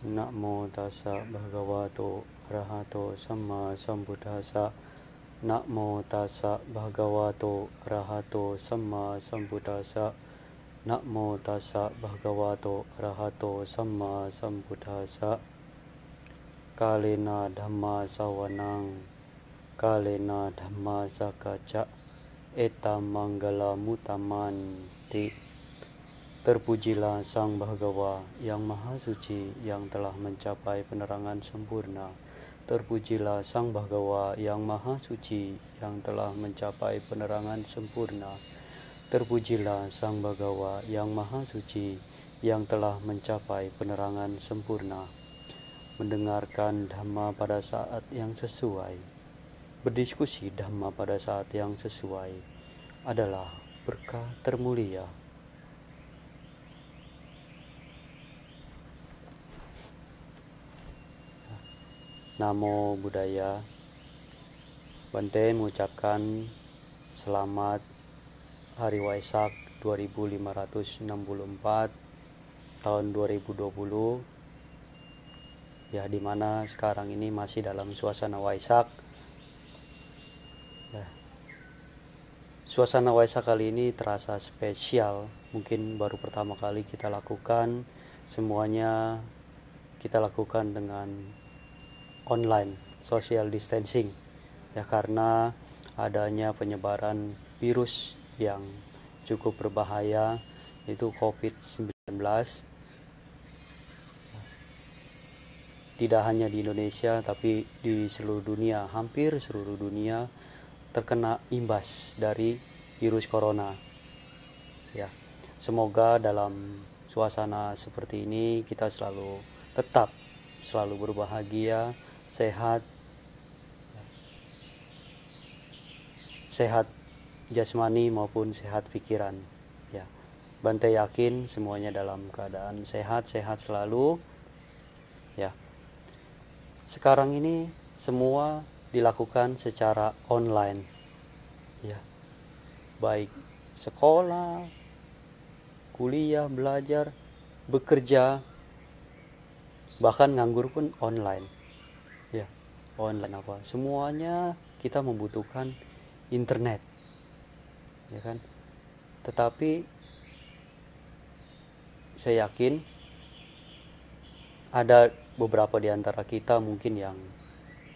Namo tassa bhagavato arahato samma sambuddhassa. Namo tassa bhagavato arahato samma sambuddhassa. Namo tassa bhagavato arahato samma sambuddhassa. Kalena dhamma sawanang, kalena dhamma sakaca, etam manggala mutamanti. Terpujilah Sang Bhagawa yang Maha Suci yang telah mencapai penerangan sempurna. Terpujilah Sang Bhagawa yang Maha Suci yang telah mencapai penerangan sempurna. Terpujilah Sang Bhagawa yang Maha Suci yang telah mencapai penerangan sempurna. Mendengarkan Dhamma pada saat yang sesuai, berdiskusi Dhamma pada saat yang sesuai adalah berkah termulia. Namo Buddhaya. Bante mengucapkan selamat Hari Waisak 2564 tahun 2020, ya, dimana sekarang ini masih dalam suasana Waisak. Ya. Suasana Waisak kali ini terasa spesial, mungkin baru pertama kali kita lakukan. Semuanya kita lakukan dengan online, social distancing, ya, karena adanya penyebaran virus yang cukup berbahaya, yaitu COVID-19. Tidak hanya di Indonesia tapi di seluruh dunia, hampir seluruh dunia terkena imbas dari virus corona. Ya, semoga dalam suasana seperti ini kita tetap selalu berbahagia, sehat jasmani maupun sehat pikiran, ya. Bante yakin semuanya dalam keadaan sehat selalu, ya. Sekarang ini semua dilakukan secara online, ya, baik sekolah, kuliah, belajar, bekerja, bahkan nganggur pun online, ya. Online apa? Semuanya kita membutuhkan internet, ya kan? Tetapi saya yakin ada beberapa di antara kita mungkin yang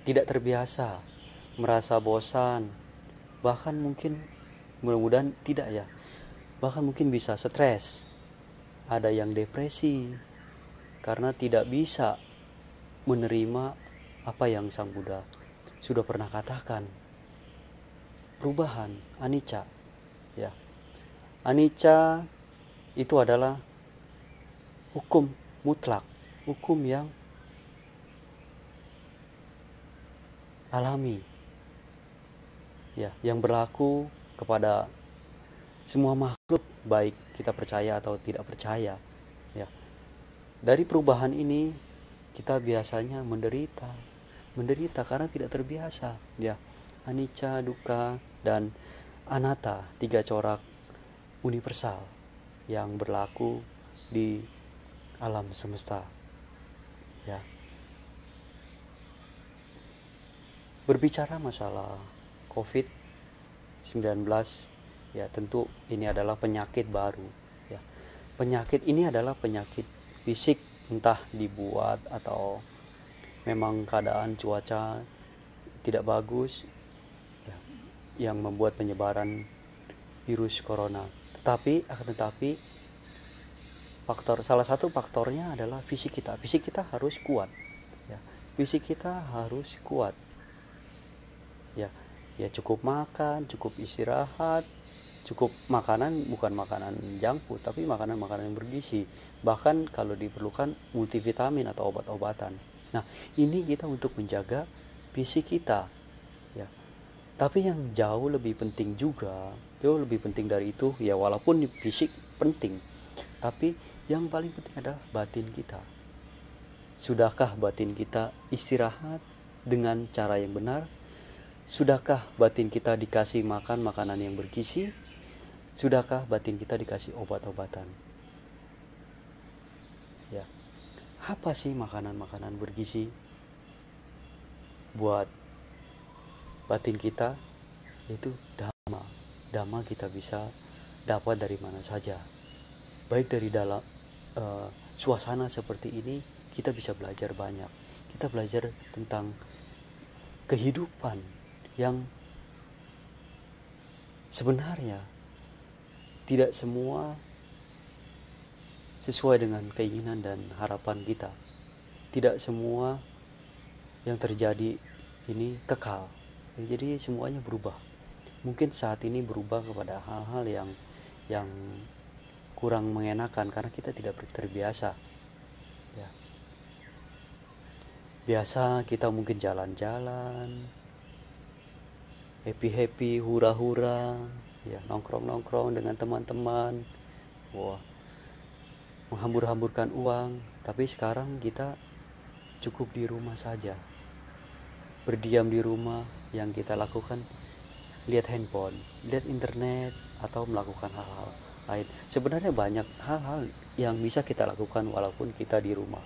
tidak terbiasa, merasa bosan, bahkan mungkin, mudah-mudahan tidak ya, bahkan mungkin bisa stres. Ada yang depresi karena tidak bisa menerima apa yang Sang Buddha sudah pernah katakan, perubahan, anicca, ya. Anicca itu adalah hukum mutlak, hukum yang alami, ya, yang berlaku kepada semua makhluk, baik kita percaya atau tidak percaya, ya. Dari perubahan ini kita biasanya menderita karena tidak terbiasa, ya. Anicca, dukkha, dan anatta, 3 corak universal yang berlaku di alam semesta, ya. Berbicara masalah COVID-19, ya, tentu ini adalah penyakit baru, ya. Penyakit ini adalah penyakit fisik, entah dibuat atau memang keadaan cuaca tidak bagus, ya, yang membuat penyebaran virus corona. Tetapi salah satu faktornya adalah fisik kita. Fisik kita harus kuat, ya. Fisik kita harus kuat, ya. Ya, cukup makan, cukup istirahat, cukup makanan, bukan makanan junk food, tapi makanan-makanan yang bergizi. Bahkan kalau diperlukan multivitamin atau obat-obatan. Nah, ini kita untuk menjaga fisik kita, ya. Tapi yang jauh lebih penting dari itu, ya, walaupun fisik penting, tapi yang paling penting adalah batin kita. Sudahkah batin kita istirahat dengan cara yang benar? Sudahkah batin kita dikasih makan makanan yang bergizi? Sudahkah batin kita dikasih obat-obatan? Ya. Apa sih makanan-makanan bergizi buat batin kita? Yaitu dhamma. Dhamma kita bisa dapat dari mana saja. Baik dari dalam suasana seperti ini, kita bisa belajar banyak. Kita belajar tentang kehidupan yang sebenarnya tidak semua sesuai dengan keinginan dan harapan kita. Tidak semua yang terjadi ini kekal. Jadi semuanya berubah. Mungkin saat ini berubah kepada hal-hal yang kurang mengenakan karena kita tidak terbiasa. Ya. Biasa kita mungkin jalan-jalan, happy-happy, hura-hura, ya, nongkrong-nongkrong dengan teman-teman. Wah, menghambur-hamburkan uang. Tapi sekarang kita cukup di rumah saja. Berdiam di rumah, yang kita lakukan lihat handphone, lihat internet, atau melakukan hal-hal lain. Sebenarnya banyak hal-hal yang bisa kita lakukan walaupun kita di rumah.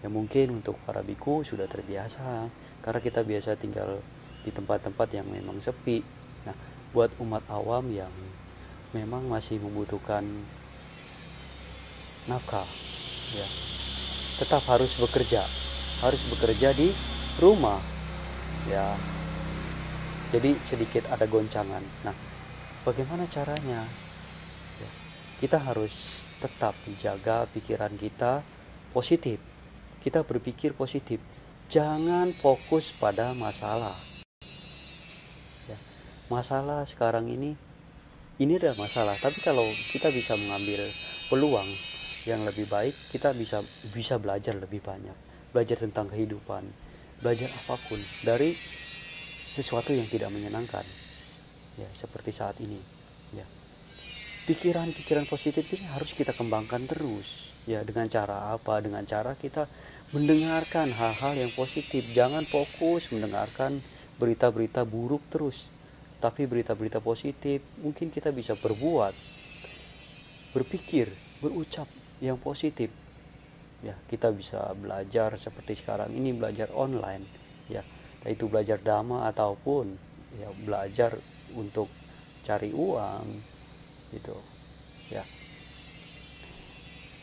Ya mungkin untuk para biku sudah terbiasa karena kita biasa tinggal di tempat-tempat yang memang sepi. Nah, buat umat awam yang memang masih membutuhkan nafkah, ya, tetap harus bekerja di rumah, ya. Jadi sedikit ada goncangan. Nah, bagaimana caranya? Ya, kita harus tetap menjaga pikiran kita positif. Kita berpikir positif. Jangan fokus pada masalah. Ya, masalah sekarang ini adalah masalah. Tapi kalau kita bisa mengambil peluang yang lebih baik, kita bisa belajar lebih banyak. Belajar tentang kehidupan, belajar apapun dari sesuatu yang tidak menyenangkan. Ya, seperti saat ini. Ya. Pikiran-pikiran positif ini harus kita kembangkan terus. Ya, dengan cara apa? Dengan cara kita mendengarkan hal-hal yang positif. Jangan fokus mendengarkan berita-berita buruk terus. Tapi berita-berita positif, mungkin kita bisa berbuat, berpikir, berucap yang positif. Ya, kita bisa belajar seperti sekarang ini, belajar online. Ya, itu belajar dhamma ataupun ya belajar untuk cari uang gitu. Ya.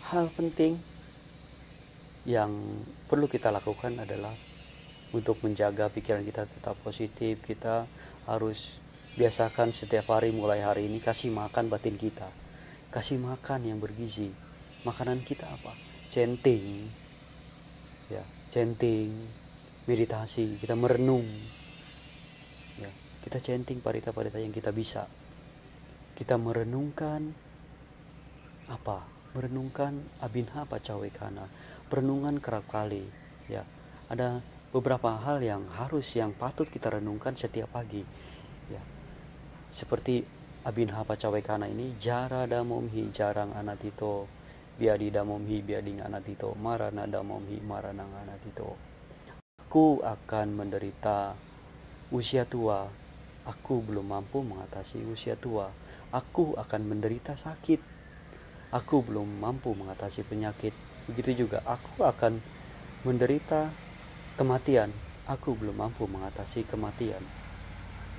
Hal penting yang perlu kita lakukan adalah untuk menjaga pikiran kita tetap positif. Kita harus biasakan setiap hari, mulai hari ini kasih makan batin kita. Kasih makan yang bergizi. Makanan kita apa? Chanting. Ya, chanting, meditasi, kita merenung. Ya, kita chanting parita-parita yang kita bisa. Kita merenungkan apa? Merenungkan Abhinha Paccawekkhana, perenungan kerap kali. Ya, ada beberapa hal yang patut kita renungkan setiap pagi. Ya, seperti Abhinha Paccawekkhana ini, jara damomhi jarang anatito, biadi damomhi biading anatito, marana damomhi maranang anatito. Aku akan menderita usia tua. Aku belum mampu mengatasi usia tua. Aku akan menderita sakit. Aku belum mampu mengatasi penyakit. Begitu juga aku akan menderita kematian. Aku belum mampu mengatasi kematian.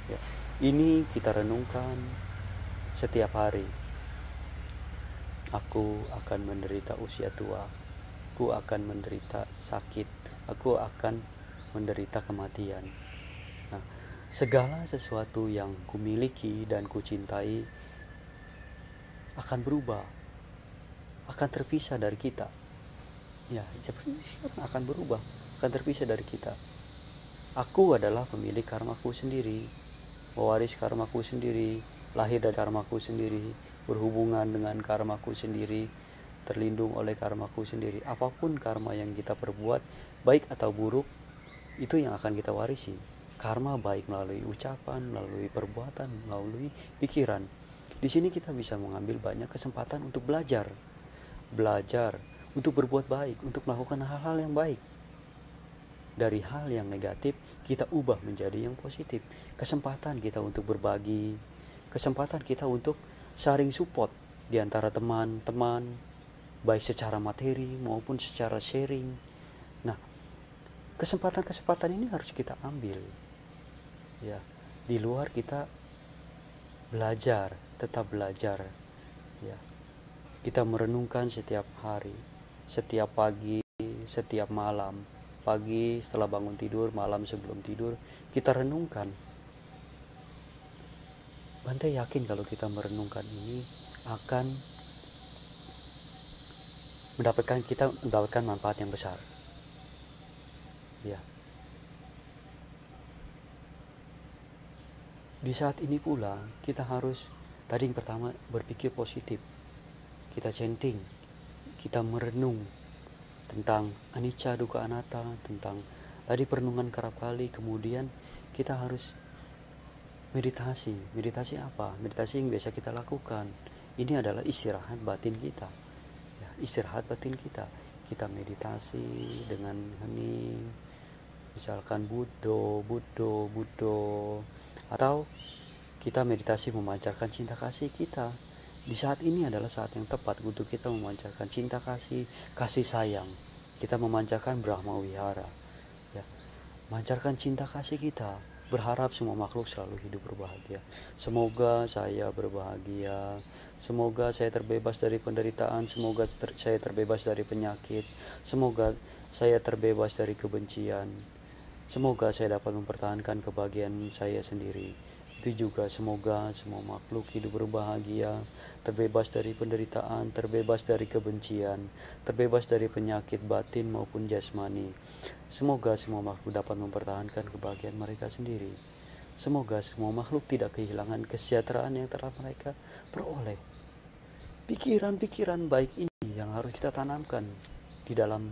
Ya, ini kita renungkan setiap hari. Aku akan menderita usia tua. Aku akan menderita sakit. Aku akan menderita kematian. Nah, segala sesuatu yang kumiliki dan kucintai akan berubah, akan terpisah dari kita. Ya, seperti akan berubah, akan terpisah dari kita. Aku adalah pemilik karmaku sendiri, pewaris karmaku sendiri, lahir dari karmaku sendiri, berhubungan dengan karmaku sendiri, terlindung oleh karmaku sendiri. Apapun karma yang kita perbuat, baik atau buruk, itu yang akan kita warisi. Karma baik melalui ucapan, melalui perbuatan, melalui pikiran. Di sini kita bisa mengambil banyak kesempatan untuk belajar untuk berbuat baik, untuk melakukan hal-hal yang baik. Dari hal yang negatif kita ubah menjadi yang positif. Kesempatan kita untuk berbagi, kesempatan kita untuk saling support di antara teman-teman, baik secara materi maupun secara sharing. Nah, kesempatan-kesempatan ini harus kita ambil, ya. Di luar kita belajar, tetap belajar, ya. Kita merenungkan setiap hari, setiap pagi, setiap malam. Pagi setelah bangun tidur, malam sebelum tidur, kita renungkan. Bante yakin kalau kita merenungkan ini akan mendapatkan manfaat yang besar. Ya. Di saat ini pula kita harus tadi yang pertama berpikir positif. Kita chanting, kita merenung tentang anicca dukkha anatta, tentang tadi perenungan kerap kali. Kemudian kita harus meditasi. Meditasi apa? Meditasi yang biasa kita lakukan. Ini adalah istirahat batin kita. Ya, istirahat batin kita. Kita meditasi dengan hening. Misalkan Buddho, Buddho, Buddho. Atau kita meditasi memancarkan cinta kasih kita. Di saat ini adalah saat yang tepat untuk kita memancarkan cinta kasih, kasih sayang. Kita memancarkan Brahma Wihara. Ya, memancarkan cinta kasih kita. Berharap semua makhluk selalu hidup berbahagia. Semoga saya berbahagia. Semoga saya terbebas dari penderitaan. Semoga saya terbebas dari penyakit. Semoga saya terbebas dari kebencian. Semoga saya dapat mempertahankan kebahagiaan saya sendiri. Itu juga semoga semua makhluk hidup berbahagia, terbebas dari penderitaan, terbebas dari kebencian, terbebas dari penyakit batin maupun jasmani. Semoga semua makhluk dapat mempertahankan kebahagiaan mereka sendiri. Semoga semua makhluk tidak kehilangan kesejahteraan yang telah mereka peroleh. Pikiran-pikiran baik ini yang harus kita tanamkan di dalam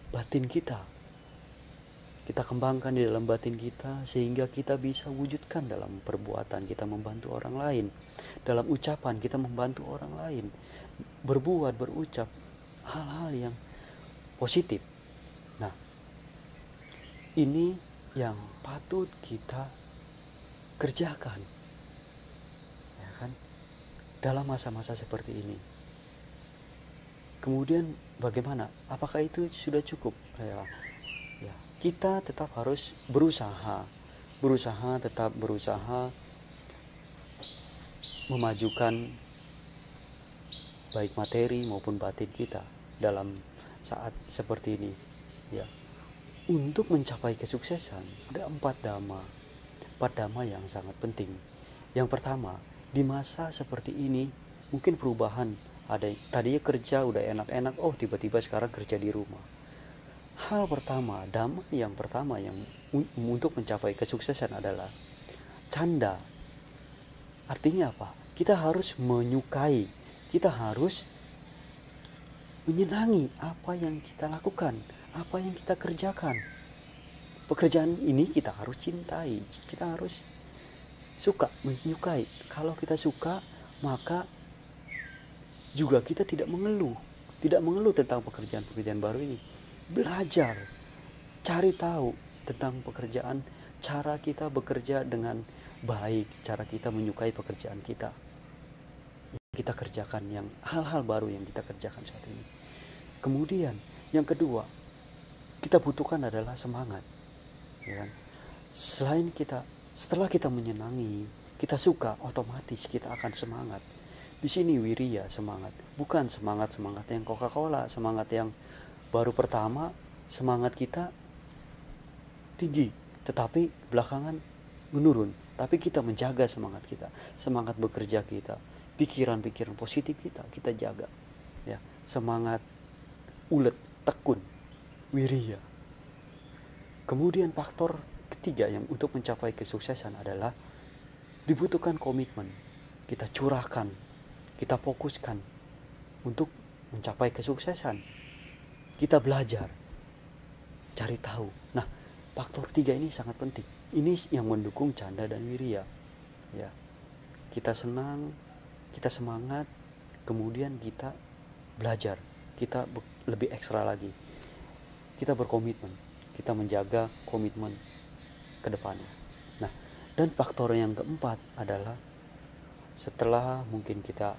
batin kita. Kita kembangkan di dalam batin kita sehingga kita bisa wujudkan dalam perbuatan kita membantu orang lain. Dalam ucapan kita membantu orang lain. Berbuat, berucap hal-hal yang positif. Nah, ini yang patut kita kerjakan. Ya kan? Dalam masa-masa seperti ini. Kemudian bagaimana? Apakah itu sudah cukup? Ya, kita tetap harus tetap berusaha memajukan baik materi maupun batin kita dalam saat seperti ini. Ya, untuk mencapai kesuksesan ada 4 dhamma yang sangat penting. Yang pertama, di masa seperti ini mungkin perubahan. Ada tadinya kerja udah enak-enak, tiba-tiba sekarang kerja di rumah. Hal pertama, dhamma yang pertama yang untuk mencapai kesuksesan adalah canda. Artinya apa? Kita harus menyukai, kita harus menyenangi apa yang kita lakukan, apa yang kita kerjakan. Pekerjaan ini kita harus cintai, kita harus suka, menyukai. Kalau kita suka, maka juga kita tidak mengeluh tentang pekerjaan-pekerjaan baru ini. Belajar, cari tahu tentang pekerjaan, cara kita bekerja dengan baik, cara kita menyukai pekerjaan kita. Kita kerjakan yang hal-hal baru yang kita kerjakan saat ini. Kemudian yang kedua, kita butuhkan adalah semangat. Ya kan? Setelah kita menyenangi, kita suka, otomatis kita akan semangat. Di sini wiriya, semangat, bukan semangat yang Coca-Cola, semangat yang baru pertama semangat kita tinggi, tetapi belakangan menurun. Tapi kita menjaga semangat kita, semangat bekerja kita, pikiran-pikiran positif kita jaga. Ya, semangat ulet, tekun, wiriya. Kemudian faktor ketiga yang untuk mencapai kesuksesan adalah dibutuhkan komitmen. Kita curahkan, kita fokuskan untuk mencapai kesuksesan. Kita belajar, cari tahu. Nah, faktor 3 ini sangat penting. Ini yang mendukung canda dan wiriya. Ya, kita senang, kita semangat, kemudian kita belajar, kita lebih ekstra lagi. Kita berkomitmen, kita menjaga komitmen ke depannya. Nah, dan faktor yang keempat adalah setelah mungkin kita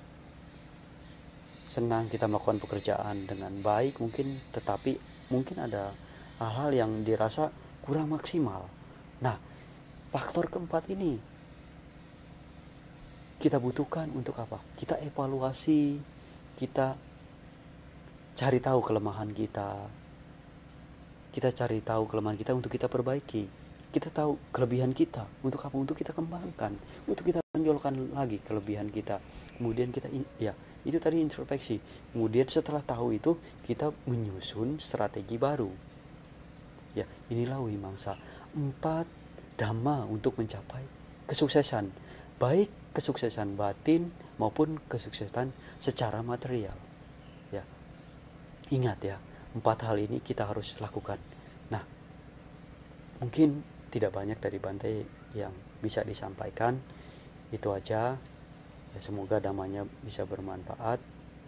senang, kita melakukan pekerjaan dengan baik mungkin, tetapi mungkin ada hal-hal yang dirasa kurang maksimal. Nah, faktor keempat ini kita butuhkan untuk apa? Kita evaluasi, kita cari tahu kelemahan kita. Kita cari tahu kelemahan kita untuk kita perbaiki. Kita tahu kelebihan kita untuk apa? Untuk kita kembangkan, untuk kita tonjolkan lagi kelebihan kita. Kemudian kita itu tadi introspeksi. Kemudian setelah tahu itu, kita menyusun strategi baru. Ya, inilah Wimangsa. 4 dhamma untuk mencapai kesuksesan, baik kesuksesan batin maupun kesuksesan secara material. Ya, ingat ya, 4 hal ini kita harus lakukan. Nah, mungkin tidak banyak dari Bante yang bisa disampaikan. Itu aja. Ya, semoga damanya bisa bermanfaat.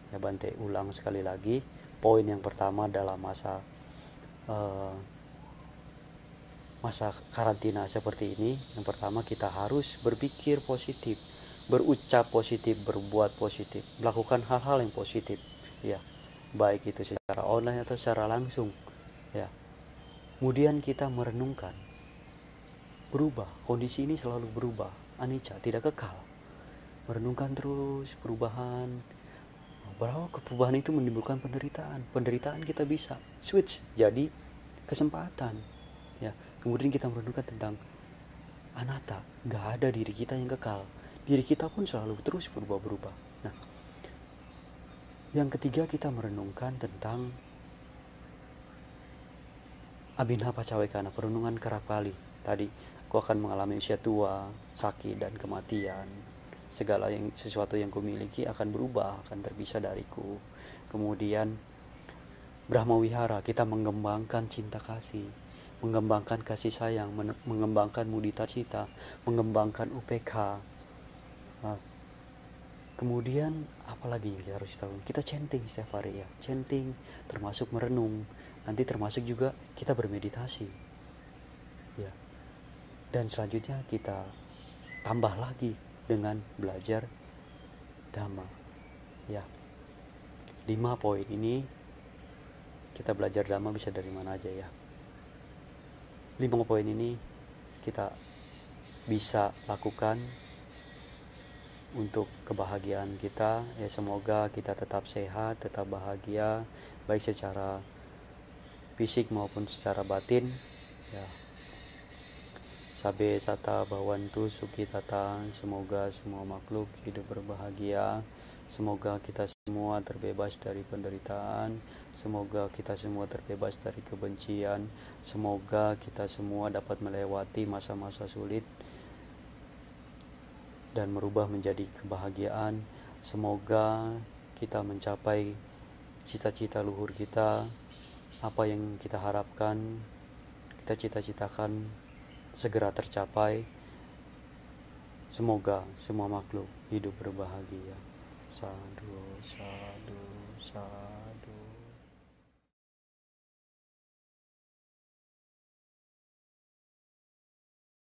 Ya, Bante ulang sekali lagi. Poin yang pertama adalah masa karantina seperti ini. Yang pertama, kita harus berpikir positif, berucap positif, berbuat positif, melakukan hal-hal yang positif, ya, baik itu secara online atau secara langsung, ya. Kemudian kita merenungkan, berubah, kondisi ini selalu berubah, anicca, tidak kekal. Merenungkan terus perubahan, bahwa perubahan itu menimbulkan penderitaan kita bisa switch jadi kesempatan, ya. Kemudian kita merenungkan tentang anatta, nggak ada diri kita yang kekal, diri kita pun selalu terus berubah-berubah. Nah, yang ketiga, kita merenungkan tentang abhinha pacawekana, perenungan kerap kali. Tadi, aku akan mengalami usia tua, sakit, dan kematian. Segala sesuatu yang kumiliki akan berubah, akan terpisah dariku. Kemudian Brahma Wihara, kita mengembangkan cinta kasih, mengembangkan kasih sayang, mengembangkan mudita cita, mengembangkan UPK. Nah, kemudian apalagi yang kita harus tahu? Kita chanting setiap hari, ya, chanting termasuk merenung, nanti termasuk juga kita bermeditasi, ya. Dan selanjutnya kita tambah lagi dengan belajar Dhamma, ya. 5 poin ini kita belajar Dhamma bisa dari mana aja, ya. 5 poin ini kita bisa lakukan untuk kebahagiaan kita, ya. Semoga kita tetap sehat, tetap bahagia, baik secara fisik maupun secara batin, ya. Sabe sata bhavantu sukhitata, semoga semua makhluk hidup berbahagia. Semoga kita semua terbebas dari penderitaan. Semoga kita semua terbebas dari kebencian. Semoga kita semua dapat melewati masa-masa sulit dan merubah menjadi kebahagiaan. Semoga kita mencapai cita-cita luhur kita. Apa yang kita harapkan, kita cita-citakan segera tercapai. Semoga semua makhluk hidup berbahagia. Sadhu, sadhu, sadhu.